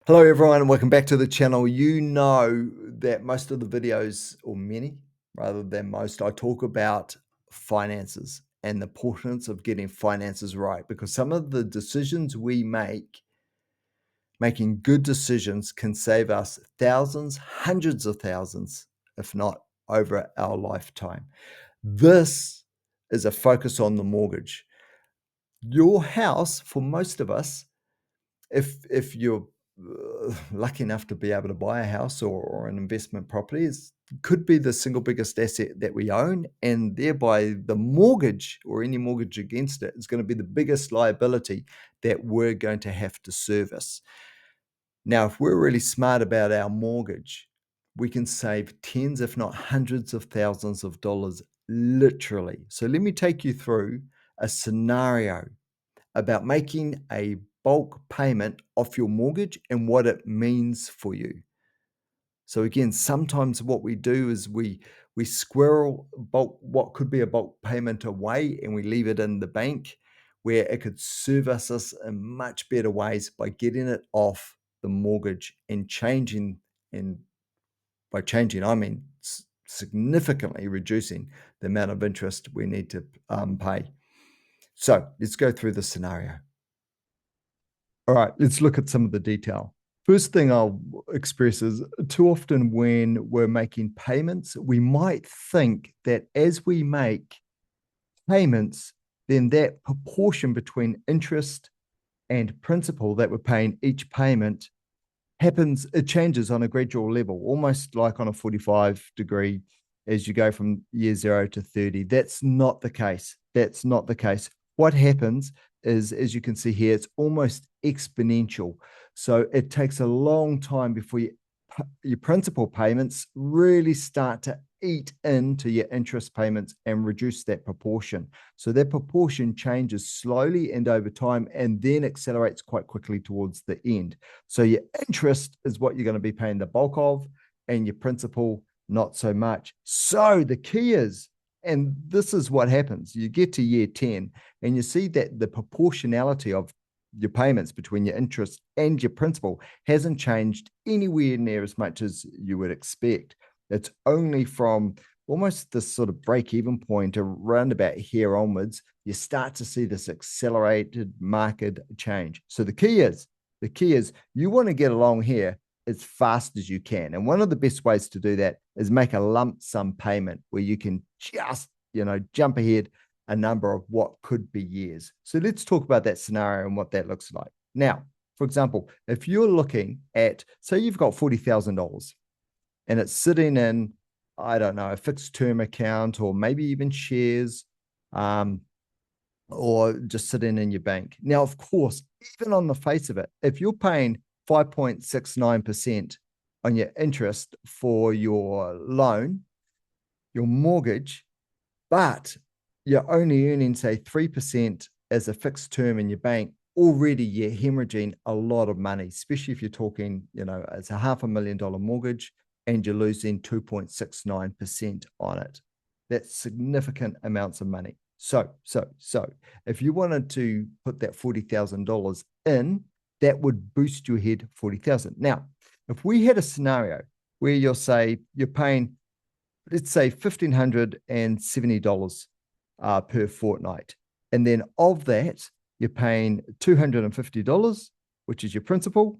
Hello everyone, welcome back to the channel. You know that most of the videos, or many rather than most, I talk about finances and the importance of getting finances right, because some of the decisions we make, making good decisions, can save us thousands, hundreds of thousands, if not over our lifetime. This is a focus on the mortgage. Your house, for most of us, if you're lucky enough to be able to buy a house or an investment property, could be the single biggest asset that we own, and thereby the mortgage or any mortgage against it is going to be the biggest liability that we're going to have to service. Now, if we're really smart about our mortgage, we can save tens, if not hundreds of thousands of dollars, literally. So let me take you through a scenario about making a bulk payment off your mortgage and what it means for you. So again, sometimes what we do is we squirrel bulk, what could be a bulk payment, away, and we leave it in the bank, where it could serve us in much better ways by getting it off the mortgage and changing, and by changing I mean significantly reducing the amount of interest we need to pay. So let's go through the scenario. All right, let's look at some of the detail. First thing I'll express is, too often when we're making payments, we might think that as we make payments, then that proportion between interest and principal that we're paying each payment it changes on a gradual level, almost like on a 45-degree as you go from year 0 to 30. That's not the case. That's not the case. What happens is, as you can see here, it's almost exponential. So it takes a long time before your principal payments really start to eat into your interest payments and reduce that proportion. So that proportion changes slowly and over time, and then accelerates quite quickly towards the end. So your interest is what you're going to be paying the bulk of, and your principal not so much. So the key is, and this is what happens, you get to year 10 and you see that the proportionality of your payments between your interest and your principal hasn't changed anywhere near as much as you would expect. It's only from almost this sort of break-even point around about here onwards, you start to see this accelerated market change. So the key is you want to get along here as fast as you can. And one of the best ways to do that is make a lump sum payment where you can just, jump ahead a number of what could be years. So let's talk about that scenario and what that looks like. Now, for example, if you're looking at, say you've got $40,000 and it's sitting in, I don't know, a fixed term account, or maybe even shares, or just sitting in your bank. Now, of course, even on the face of it, if you're paying 5.69% on your interest for your loan, your mortgage, but you're only earning, say, 3% as a fixed term in your bank, already you're hemorrhaging a lot of money, especially if you're talking, it's a $500,000 mortgage and you're losing 2.69% on it. That's significant amounts of money. So if you wanted to put that $40,000 in, that would boost your head 40,000. Now, if we had a scenario where you're paying, let's say, $1,570 per fortnight, and then of that you're paying $250, which is your principal,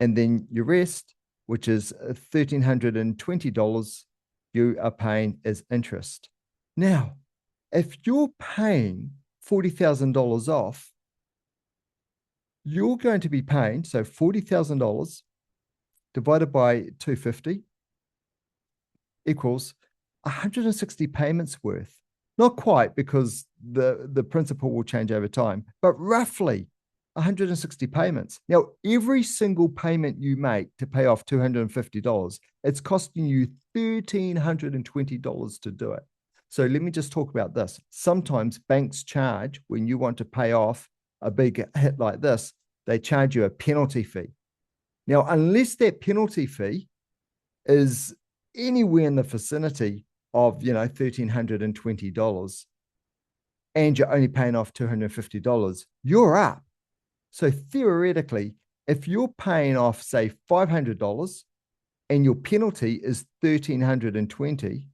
and then your rest, which is $1,320, you are paying as interest. Now, if you're paying $40,000 off, you're going to be paying, so $40,000 divided by 250 equals 160 payments worth. Not quite, because the principal will change over time, but roughly 160 payments. Now, every single payment you make to pay off $250, it's costing you $1,320 to do it. So let me just talk about this. Sometimes banks charge, when you want to pay off a big hit like this, they charge you a penalty fee. Now, unless that penalty fee is anywhere in the vicinity of, $1,320, and you're only paying off $250, you're up. So theoretically, If you're paying off, say, $500 and your penalty is $1,320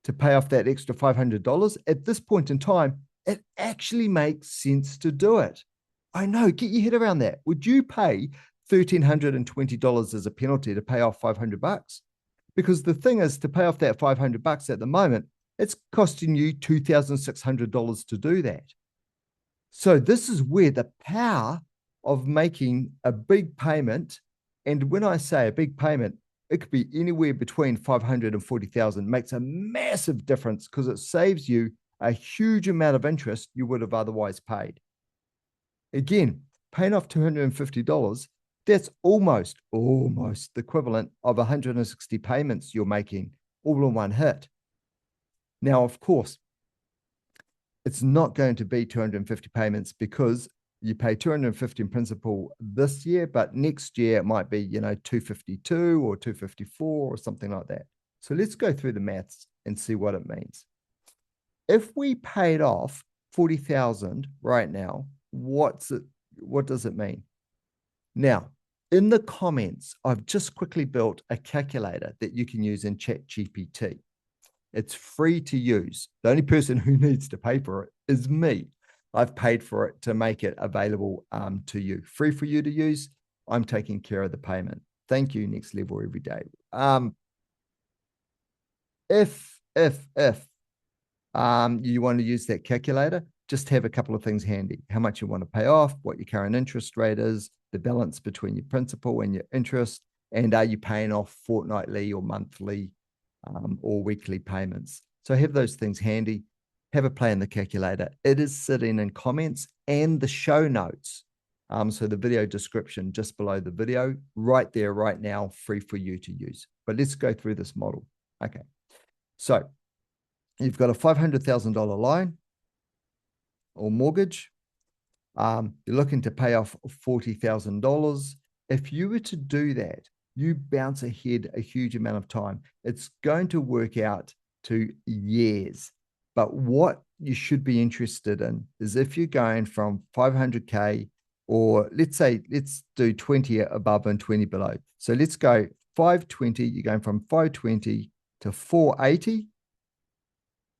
to pay off that extra $500, at this point in time, it actually makes sense to do it. I know, get your head around that. Would you pay $1,320 as a penalty to pay off $500? Because the thing is, to pay off that $500 at the moment, it's costing you $2,600 to do that. So this is where the power of making a big payment, and when I say a big payment, it could be anywhere between 500 and 40,000, makes a massive difference because it saves you a huge amount of interest you would have otherwise paid. Again, paying off $250, that's almost the equivalent of 160 payments you're making all in one hit. Now, of course, it's not going to be 250 payments because you pay 250 in principal this year, but next year it might be, 252 or 254 or something like that. So let's go through the maths and see what it means. If we paid off 40,000 right now, what does it mean? Now, in the comments, I've just quickly built a calculator that you can use in ChatGPT. It's free to use. The only person who needs to pay for it is me. I've paid for it to make it available to you. Free for you to use. I'm taking care of the payment. Thank you, Next Level Every Day. If you want to use that calculator, just have a couple of things handy. How much you want to pay off, what your current interest rate is, the balance between your principal and your interest, and are you paying off fortnightly or monthly or weekly payments. So have those things handy. Have a play in the calculator. It is sitting in comments and the show notes. So the video description just below the video, right there, right now, free for you to use. But let's go through this model. Okay. So you've got a $500,000 loan or mortgage. You're looking to pay off $40,000. If you were to do that, you bounce ahead a huge amount of time. It's going to work out to years. But what you should be interested in is if you're going from 500K, or let's do 20 above and 20 below. So let's go 520, you're going from 520 to 480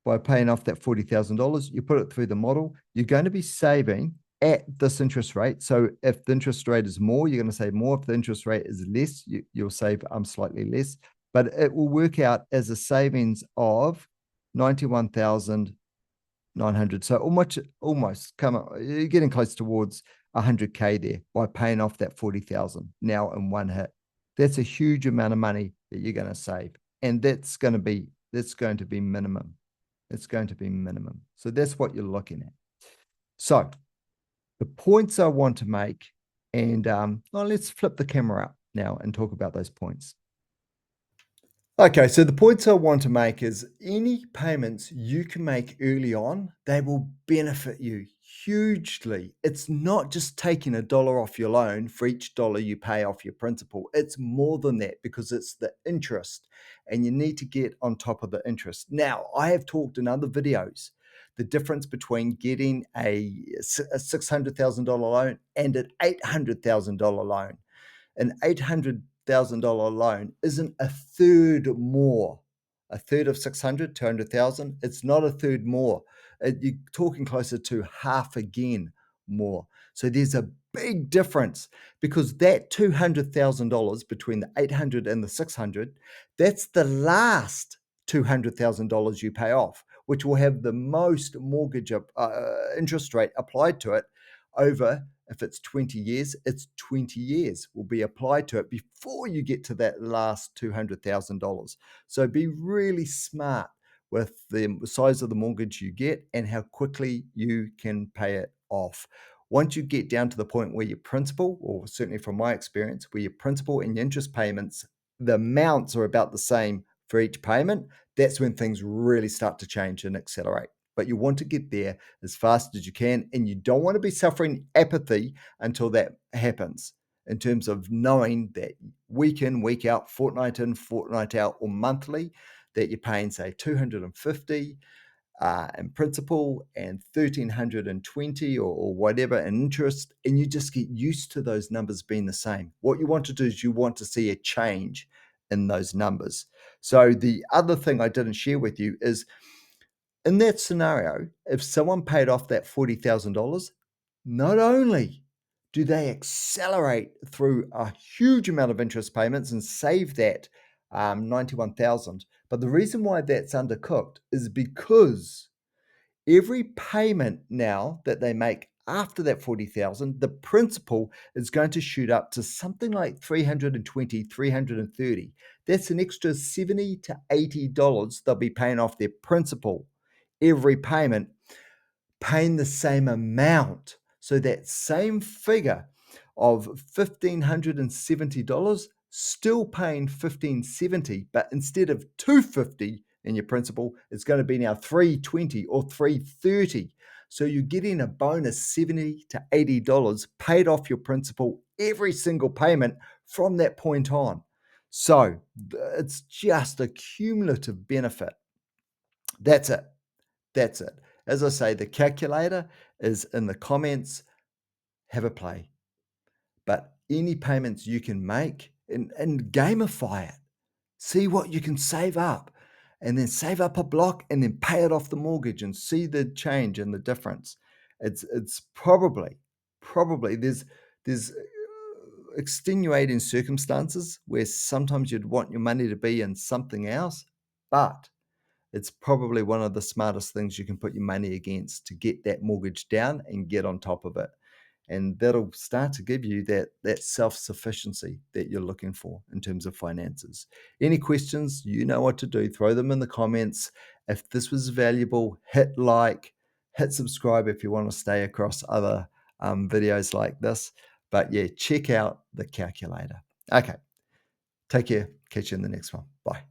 by paying off that $40,000. You put it through the model, you're going to be saving at this interest rate. So if the interest rate is more, you're going to save more. If the interest rate is less, you'll save slightly less. But it will work out as a savings of 91,900. So almost you're getting close towards 100K there by paying off that 40,000 now in one hit. That's a huge amount of money that you're going to save, and that's going to be minimum. It's going to be minimum. So that's what you're looking at. So the points I want to make, and let's flip the camera up now and talk about those points. Okay, so the points I want to make is any payments you can make early on, they will benefit you hugely. It's not just taking $1 off your loan for each dollar you pay off your principal. It's more than that because it's the interest, and you need to get on top of the interest. Now, I have talked in other videos the difference between getting a $600,000 loan and an $800,000 loan. An $800,000 loan isn't a third more. A third of 600, 200,000, it's not a third more. You're talking closer to half again more. So there's a big difference because that $200,000 between the 800 and the 600, that's the last $200,000 you pay off, which will have the most mortgage interest rate applied to it over. If it's 20 years, it's 20 years will be applied to it before you get to that last $200,000. So be really smart with the size of the mortgage you get and how quickly you can pay it off. Once you get down to the point where your principal, or certainly from my experience, where your principal and your interest payments, the amounts are about the same for each payment, that's when things really start to change and accelerate. But you want to get there as fast as you can, and you don't want to be suffering apathy until that happens, in terms of knowing that week in, week out, fortnight in, fortnight out, or monthly, that you're paying, say, $250 and principal and 1,320 or whatever in interest, and you just get used to those numbers being the same. What you want to do is you want to see a change in those numbers. So the other thing I didn't share with you is in that scenario, if someone paid off that $40,000, not only do they accelerate through a huge amount of interest payments and save that 91,000, but the reason why that's undercooked is because every payment now that they make after that 40,000, the principal is going to shoot up to something like 320, 330. That's an extra 70 to $80 they'll be paying off their principal every payment, paying the same amount. So that same figure of $1,570, still paying $1,570, but instead of $250 in your principal, it's going to be now $320 or $330. So you're getting a bonus $70 to $80 paid off your principal every single payment from that point on. So it's just a cumulative benefit. That's it. That's it. As I say, the calculator is in the comments. Have a play. But any payments you can make and gamify it. See what you can save up and then save up a block and then pay it off the mortgage and see the change and the difference. It's probably there's extenuating circumstances where sometimes you'd want your money to be in something else, but it's probably one of the smartest things you can put your money against to get that mortgage down and get on top of it. And that'll start to give you that self-sufficiency that you're looking for in terms of finances. Any questions, you know what to do. Throw them in the comments. If this was valuable, hit like, hit subscribe if you want to stay across other videos like this. But yeah, check out the calculator. Okay, take care. Catch you in the next one. Bye.